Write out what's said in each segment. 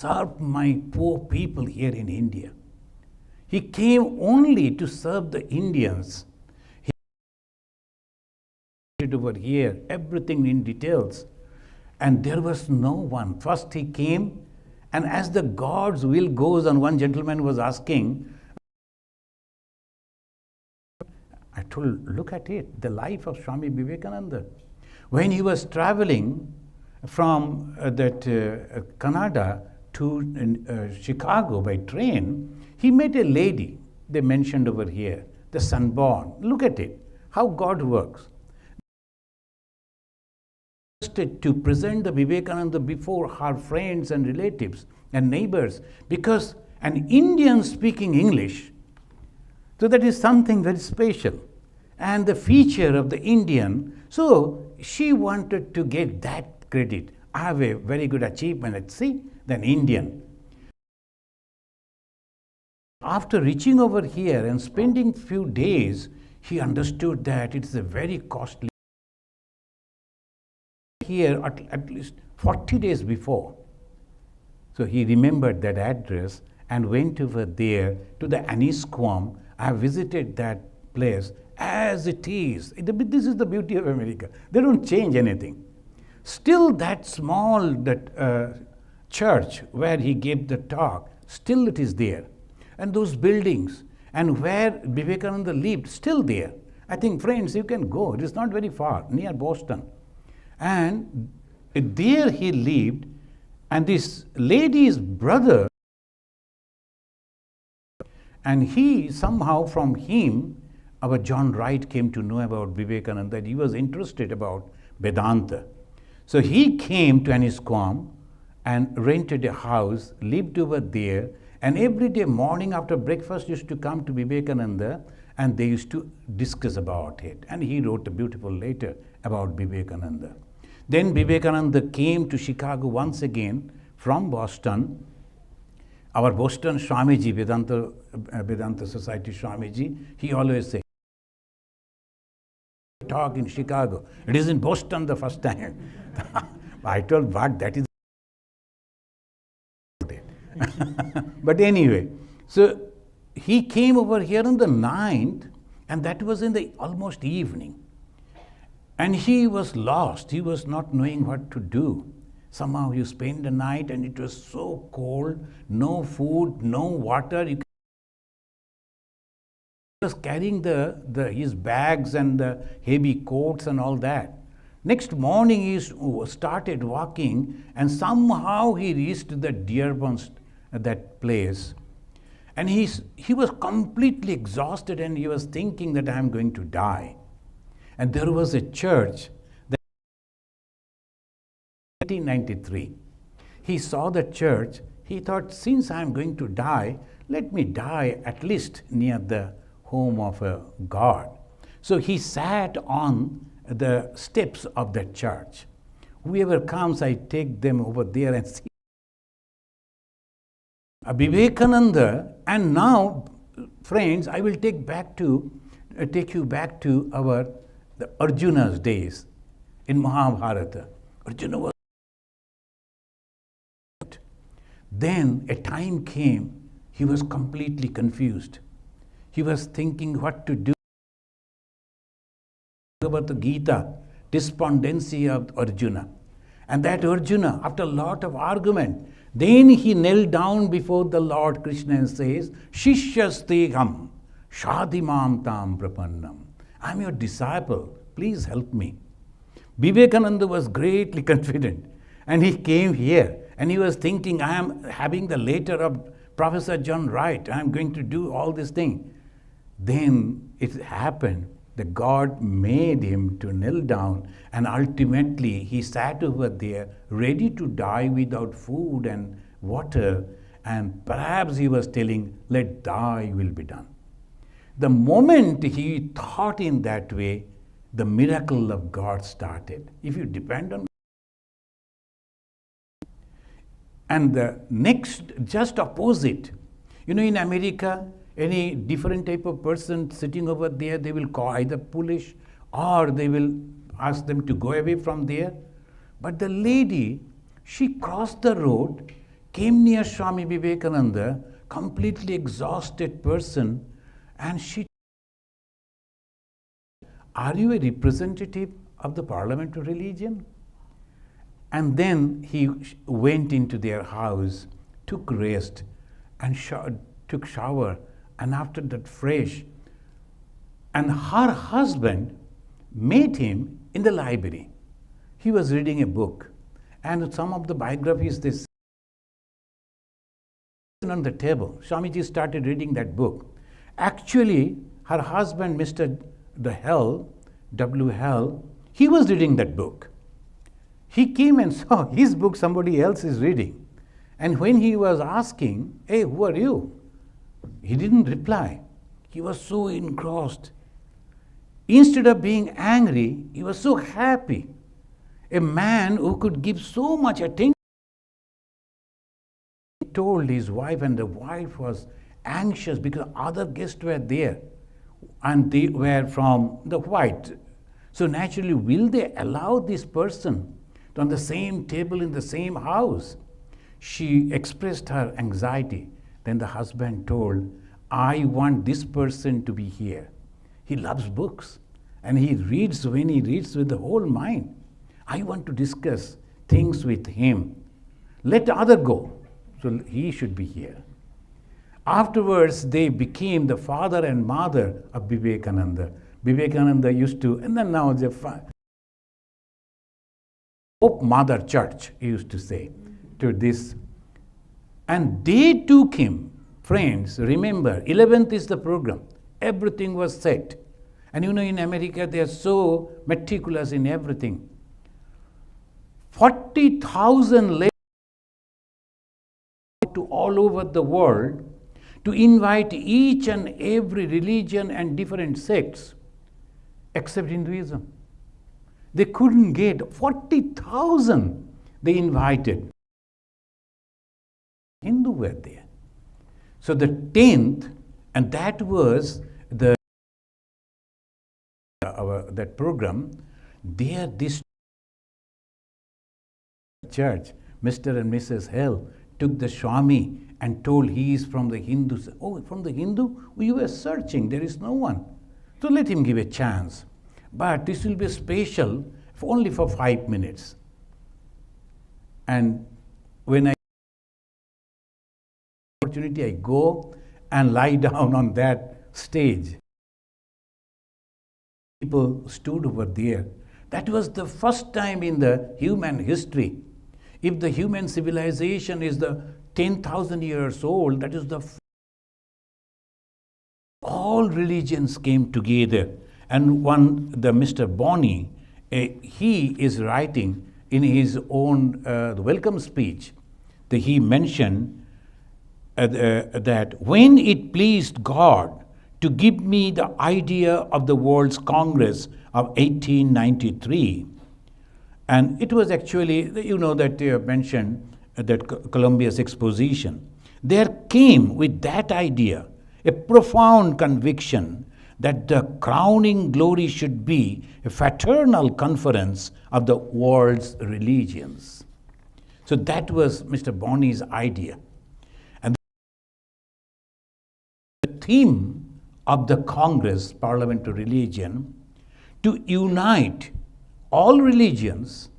serve my poor people here in India. He came only to serve the Indians. He did over here everything in details. And there was no one. First he came, and as the God's will goes on, one gentleman was asking, I told, look at it, the life of Swami Vivekananda. When he was traveling from Canada to Chicago by train, he met a lady, they mentioned over here, the Sunborn. Look at it, how God works. To present the Vivekananda before her friends and relatives and neighbors, because an Indian speaking English, so that is something very special. And the feature of the Indian, so she wanted to get that credit. I have a very good achievement at sea than Indian. After reaching over here and spending few days, he understood that it's a very costly. Here at least 40 days before. So he remembered that address and went over there to the Annisquam. I have visited that place as it is. This is the beauty of America. They don't change anything. Still that small church where he gave the talk, still it is there. And those buildings and where Vivekananda lived, still there. I think, friends, you can go. It is not very far, near Boston. And there he lived, and this lady's brother, and he somehow from him, our John Wright came to know about Vivekananda, that he was interested about Vedanta. So he came to Annisquam and rented a house, lived over there, and every day morning after breakfast used to come to Vivekananda and they used to discuss about it. And he wrote a beautiful letter about Vivekananda. Then Vivekananda came to Chicago once again from Boston. Our Boston Swamiji, Vedanta Society Swamiji, he always said, talk in Chicago. It is in Boston the first time. I told, what, that is. But anyway, so he came over here on the 9th, and that was in the almost evening. And he was lost. He was not knowing what to do. Somehow he spent the night and it was so cold, no food, no water. He was carrying his bags and the heavy coats and all that. Next morning he started walking and somehow he reached the Dearborn, that place. And he was completely exhausted and he was thinking that I am going to die. And there was a church that 1893. He saw the church. He thought, since I am going to die, let me die at least near the home of a God. So he sat on the steps of the church. Whoever comes, I take them over there and see. Vivekananda, and now, friends, I will take you back to the Arjuna's days in Mahabharata. Arjuna was. Then a time came, he was completely confused. He was thinking what to do. About the Gita, despondency of Arjuna. And that Arjuna, after a lot of argument, then he knelt down before the Lord Krishna and says, Shishyasteham shadimam tam prapannam. I'm your disciple, please help me. Vivekananda was greatly confident and he came here and he was thinking, I am having the letter of Professor John Wright, I am going to do all this thing. Then it happened that God made him to kneel down and ultimately he sat over there ready to die without food and water, and perhaps he was telling, let thy will be done. The moment he thought in that way, the miracle of God started. If you depend on. And the next, just opposite, in America, any different type of person sitting over there, they will call either foolish or they will ask them to go away from there. But the lady, she crossed the road, came near Swami Vivekananda, completely exhausted person, and she, are you a representative of the parliamentary religion? And then he went into their house, took rest, and took shower, and after that fresh. And her husband met him in the library. He was reading a book, and some of the biographies they say on the table. Swamiji started reading that book. Actually, her husband, Mr. W. Hell, he was reading that book. He came and saw his book somebody else is reading. And when he was asking, hey, who are you? He didn't reply. He was so engrossed. Instead of being angry, he was so happy. A man who could give so much attention. He told his wife, and the wife was anxious because other guests were there and they were from the white. So naturally, will they allow this person on the same table in the same house? She expressed her anxiety. Then the husband told, I want this person to be here. He loves books and he reads when he reads with the whole mind. I want to discuss things with him. Let the other go. So he should be here. Afterwards, they became the father and mother of Vivekananda. Vivekananda used to, and then now the Hope Mother Church, he used to say to this. And they took him, friends, remember, 11th is the program. Everything was set. And you know, in America, they are so meticulous in everything. 40,000 ladies to all over the world to invite each and every religion and different sects except Hinduism. They couldn't get 40,000 they invited. Hindu were there. So the 10th, and that was the that program, there this church, Mr. and Mrs. Hell, took the Swami and told he is from the Hindu. Oh, from the Hindu? We were searching, there is no one. So let him give a chance. But this will be special only for 5 minutes. And when I opportunity, I go and lie down on that stage. People stood over there. That was the first time in the human history. If the human civilization is the 10,000 years old, that is the all religions came together. And the Mr. Bonney, he is writing in his own welcome speech that he mentioned that when it pleased God to give me the idea of the World's Congress of 1893, and it was actually, you know, that you mentioned that Columbia's exposition, there came with that idea a profound conviction that the crowning glory should be a fraternal conference of the world's religions. So that was Mr. Bonney's idea. And the theme of the Congress, Parliamentary Religion, to unite all religions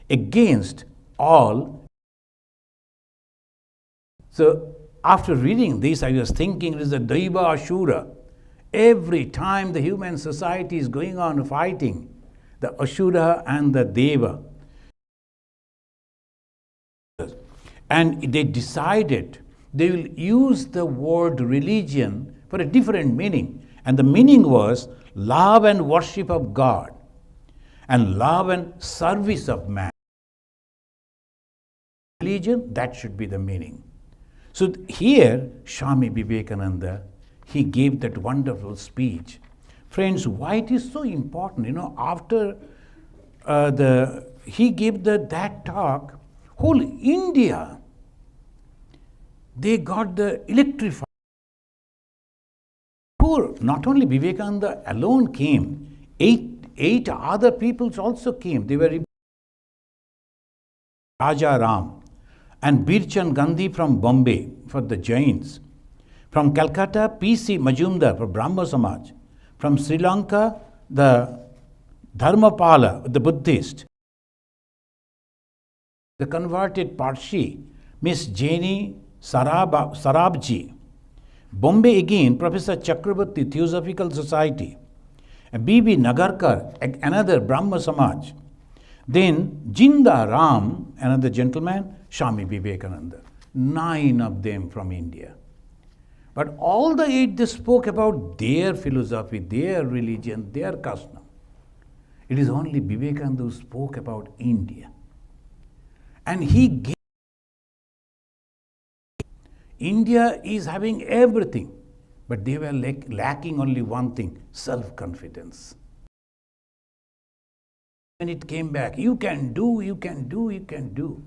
against all. So after reading this, I was thinking it is the Daiva Ashura. Every time the human society is going on fighting, the Ashura and the Deva. And they decided they will use the word religion for a different meaning. And the meaning was love and worship of God and love and service of man. Religion, that should be the meaning. So here, Swami Vivekananda, he gave that wonderful speech. Friends, why it is so important? You know, after he gave that talk, whole India, they got the electrified. Not only Vivekananda alone came, eight other peoples also came. They were Raja Ram, and Birchand Gandhi from Bombay for the Jains. From Calcutta, P.C. Majumdar for Brahmo Samaj. From Sri Lanka, the Dharmapala, the Buddhist. The converted Parsi, Miss Jani Sarabji. Bombay again, Professor Chakrabarti, Theosophical Society. B.B. Nagarkar, another Brahma Samaj. Then Jinda Ram, another gentleman, Swami Vivekananda. 9 of them from India. But all the 8, they spoke about their philosophy, their religion, their custom. It is only Vivekananda who spoke about India. And he gave. India is having everything, but they were lacking only one thing, self-confidence. When it came back, you can do, you can do, you can do.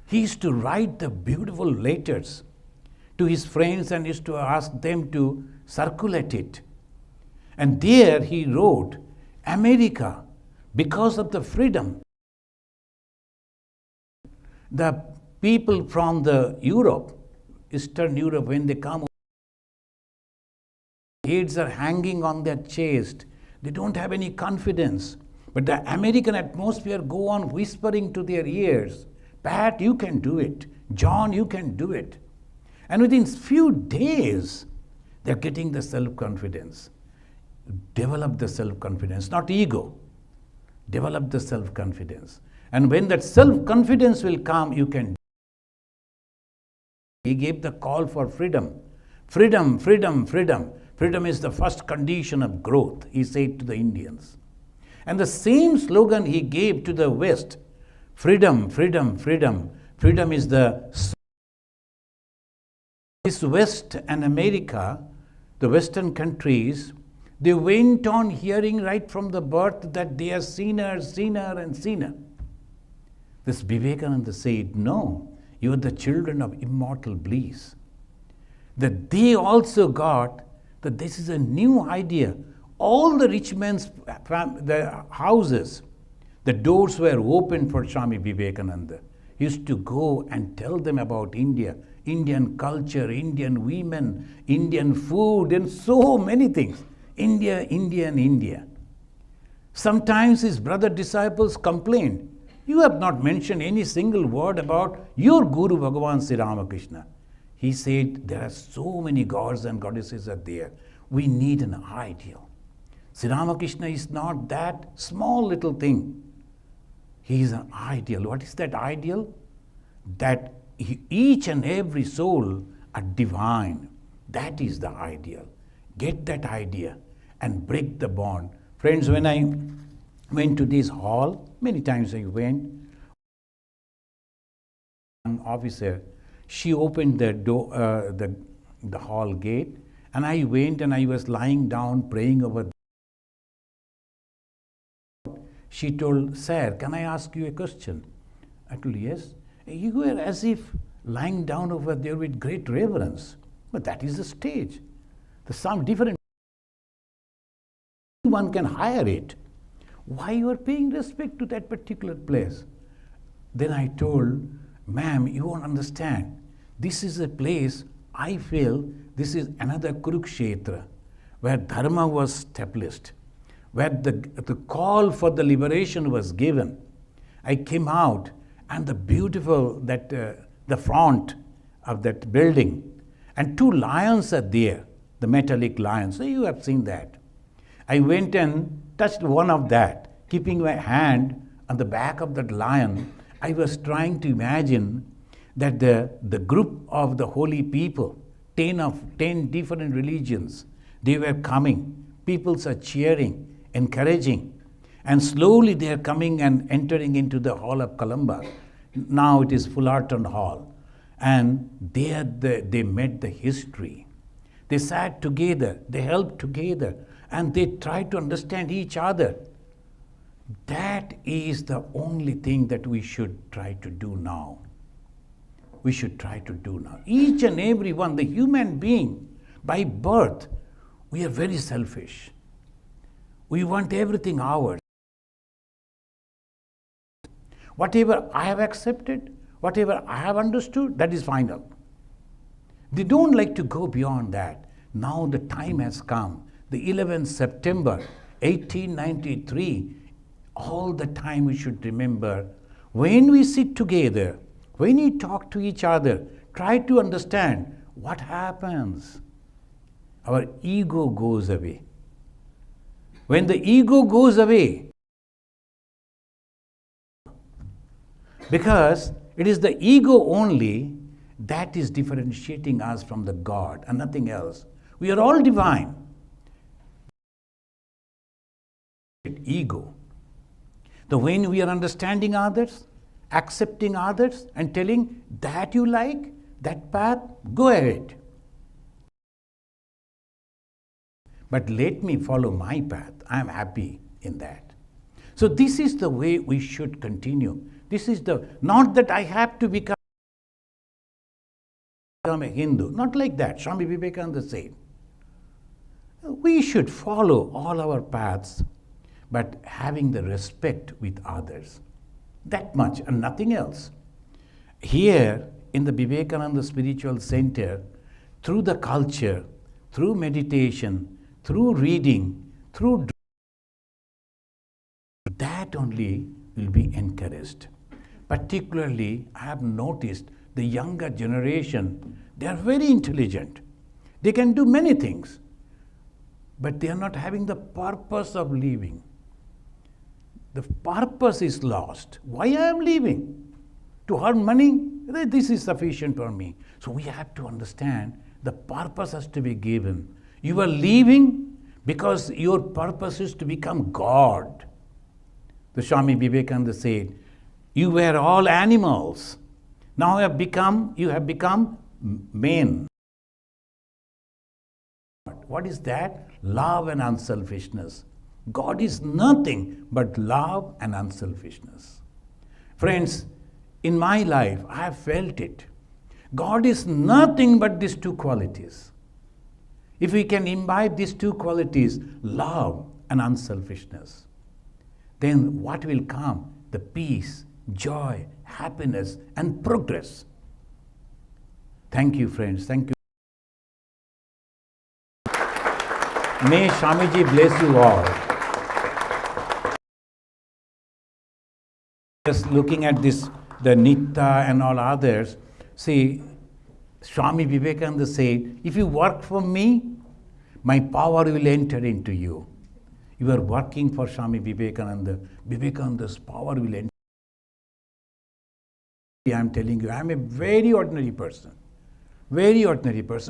He used to write the beautiful letters to his friends and used to ask them to circulate it. And there he wrote, America, because of the freedom, the people from the Europe, Eastern Europe, when they come, heads are hanging on their chest. They don't have any confidence. But the American atmosphere go on whispering to their ears, Pat, you can do it. John, you can do it. And within few days, they're getting the self-confidence. Develop the self-confidence, not ego. Develop the self-confidence. And when that self-confidence will come, you can. He gave the call for freedom. Freedom, freedom, freedom. Freedom is the first condition of growth, he said to the Indians. And the same slogan he gave to the West. Freedom, freedom, freedom. Freedom is the. This West and America, the Western countries, they went on hearing right from the birth that they are sinner, sinner and sinner. This Vivekananda said, no, you are the children of immortal bliss. That they also got that this is a new idea. All the rich men's the houses, the doors were open for Swami Vivekananda. He used to go and tell them about India, Indian culture, Indian women, Indian food, and so many things. India, India, and India. Sometimes his brother disciples complained, you have not mentioned any single word about your Guru Bhagavan Sri Ramakrishna. He said, there are so many gods and goddesses are there. We need an ideal. Sri Ramakrishna is not that small little thing. He is an ideal. What is that ideal? That each and every soul are divine. That is the ideal. Get that idea and break the bond. Friends, when I went to this hall, many times I went, an officer, she opened the door, the hall gate, and I went and I was lying down praying over. She told, sir, can I ask you a question? I told, yes. You were as if lying down over there with great reverence. But that is the stage. There's some different. One can hire it. Why you are paying respect to that particular place? Then I told, ma'am, you won't understand. This is a place, I feel, this is another Kurukshetra, where Dharma was established, where the call for the liberation was given. I came out, and the beautiful, the front of that building, and 2 lions are there, the metallic lions. So you have seen that. I went and touched one of that, keeping my hand on the back of that lion. I was trying to imagine that the group of the holy people, 10 different religions, they were coming. Peoples are cheering, encouraging. And slowly they are coming and entering into the hall of Columba. Now it is Fullerton Hall. And there they met the history. They sat together, they helped together, and they tried to understand each other. That is the only thing that we should try to do now. We should try to do now. Each and every one, the human being, by birth, we are very selfish. We want everything ours. Whatever I have accepted, Whatever I have understood, that is final. They don't like to go beyond that. Now the time has come. The 11th September 1893, all the time we should remember, when we sit together, when we talk to each other, try to understand what happens. Our ego goes away. When the ego goes away, because it is the ego only that is differentiating us from the God and nothing else. We are all divine. Ego. So when we are understanding others, accepting others, and telling that you like, that path, go ahead. But let me follow my path. I am happy in that. So this is the way we should continue. This is not that I have to become a Hindu. Not like that. Swami Vivekananda said. We should follow all our paths, but having the respect with others. That much and nothing else. Here in the Vivekananda Spiritual Center, through the culture, through meditation, through reading, through that only will be encouraged. Particularly, I have noticed the younger generation, they are very intelligent. They can do many things, but they are not having the purpose of living. The purpose is lost. Why I am living? To earn money? This is sufficient for me. So we have to understand the purpose has to be given. You are living because your purpose is to become God. The Swami Vivekananda said, you were all animals. Now you have become men. What is that? Love and unselfishness. God is nothing but love and unselfishness. Friends, in my life, I have felt it. God is nothing but these two qualities. If we can imbibe these two qualities, love and unselfishness, then what will come? The peace, joy, happiness, and progress. Thank you, friends. Thank you. May Swamiji bless you all. Just looking at this, the Nitya and all others, see, Swami Vivekananda said, if you work for me, my power will enter into you. You are working for Swami Vivekananda, Vivekananda's power will enter. I am telling you, I am a very ordinary person,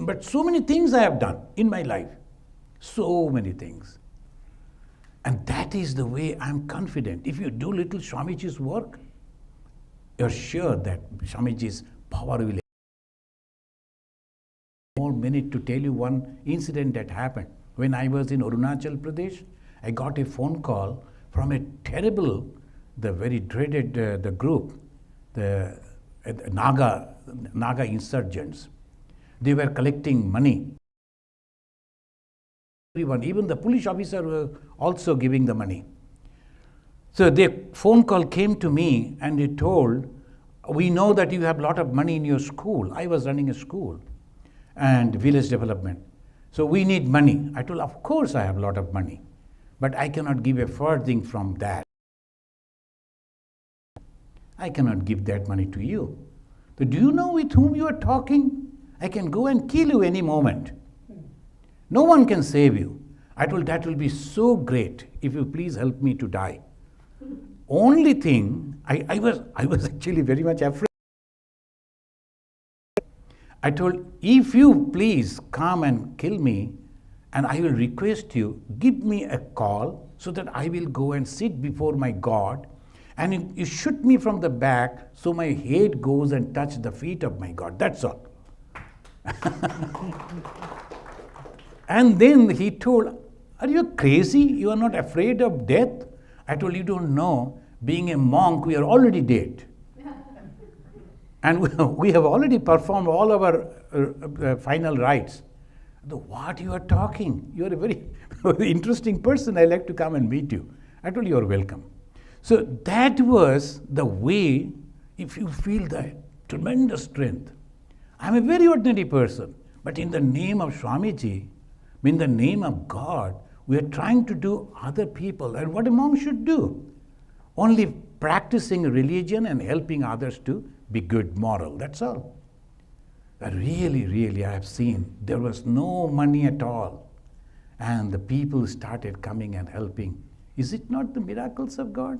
but so many things I have done in my life, so many things. And that is the way I am confident. If you do little Swamiji's work, you are sure that Swamiji's power will. More minute to tell you one incident that happened. When I was in Arunachal Pradesh, I got a phone call from a terrible, the very dreaded the group, the Naga insurgents. They were collecting money. Everyone, even the police officer were also giving the money. So the phone call came to me and they told, we know that you have a lot of money in your school. I was running a school and village development. So we need money. I told, of course I have a lot of money, but I cannot give a farthing from that. I cannot give that money to you. So do you know with whom you are talking? I can go and kill you any moment. No one can save you. I told, that will be so great if you please help me to die. Only thing, I was actually very much afraid. I told, if you please come and kill me, and I will request you, give me a call so that I will go and sit before my God, and you shoot me from the back so my head goes and touch the feet of my God. That's all. And then he told, are you crazy? You are not afraid of death? I told, you don't know, being a monk, we are already dead. And we have already performed all our final rites. What you are talking? You are a very, very interesting person. I like to come and meet you. I told you are welcome. So that was the way, if you feel that tremendous strength. I'm a very ordinary person, but in the name of Swamiji, in the name of God, we are trying to do other people. And what a monk should do? Only practicing religion and helping others to be good moral. That's all. But really, I have seen there was no money at all. And the people started coming and helping. Is it not the miracles of God?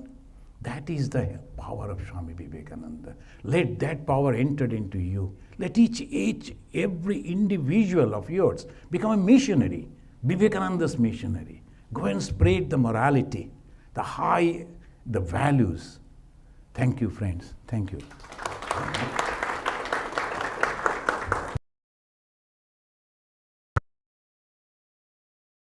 That is the power of Swami Vivekananda. Let that power enter into you. Let every individual of yours become a missionary, Vivekananda's missionary. Go and spread the morality, the values. Thank you, friends. Thank you.